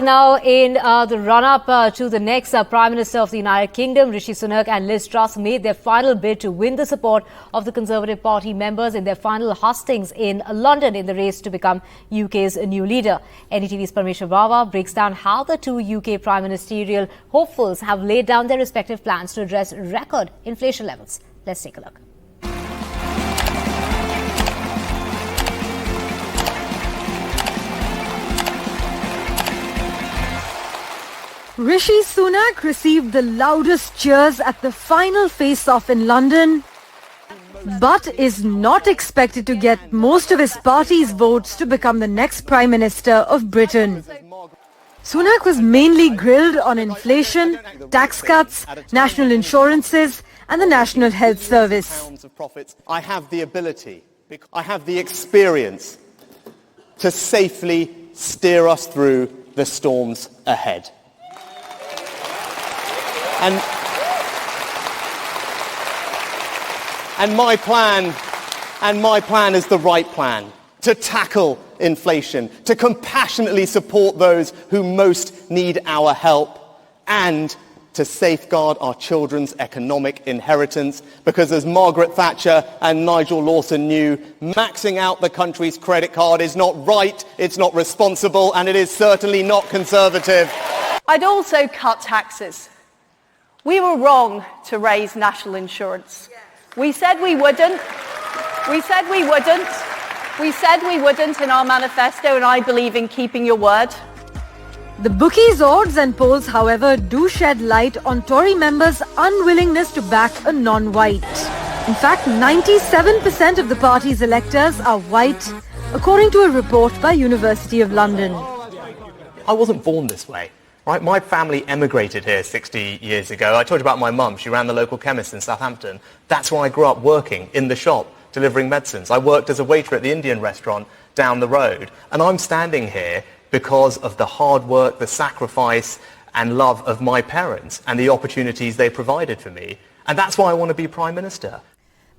Now, in the run-up to the next Prime Minister of the United Kingdom, Rishi Sunak and Truss made their final bid to win the support of the Conservative Party members in their final hustings in London in the race to become UK's new leader. NDTV's Parmeshwar Bawa breaks down how the two UK Prime Ministerial hopefuls have laid down their respective plans to address record inflation levels. Let's take a look. Rishi Sunak received the loudest cheers at the final face-off in London, but is not expected to get most of his party's votes to become the next Prime Minister of Britain. Sunak was mainly grilled on inflation, tax cuts, national insurances and the National Health Service. I have the ability, I have the experience to safely steer us through the storms ahead. And my plan is the right plan to tackle inflation, to compassionately support those who most need our help, and to safeguard our children's economic inheritance, because as Margaret Thatcher and Nigel Lawson knew, maxing out the country's credit card is not right, it's not responsible, and it is certainly not conservative. I'd also cut taxes. We were wrong to raise national insurance. We said we wouldn't. We said we wouldn't. We said we wouldn't in our manifesto, and I believe in keeping your word. The bookies' odds and polls, however, do shed light on Tory members' unwillingness to back a non-white. In fact, 97% of the party's electors are white, according to a report by University of London. I wasn't born this way. Right? My family emigrated here 60 years ago. I told you about my mum. She ran the local chemist in Southampton. That's where I grew up, working in the shop, delivering medicines. I worked as a waiter at the Indian restaurant down the road. And I'm standing here because of the hard work, the sacrifice and love of my parents and the opportunities they provided for me. And that's why I want to be Prime Minister.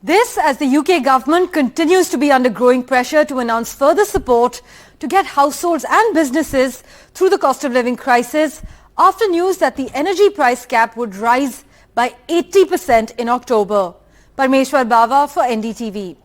This as the UK government continues to be under growing pressure to announce further support to get households and businesses through the cost of living crisis after news that the energy price cap would rise by 80% in October. Parmeshwar Bawa for NDTV.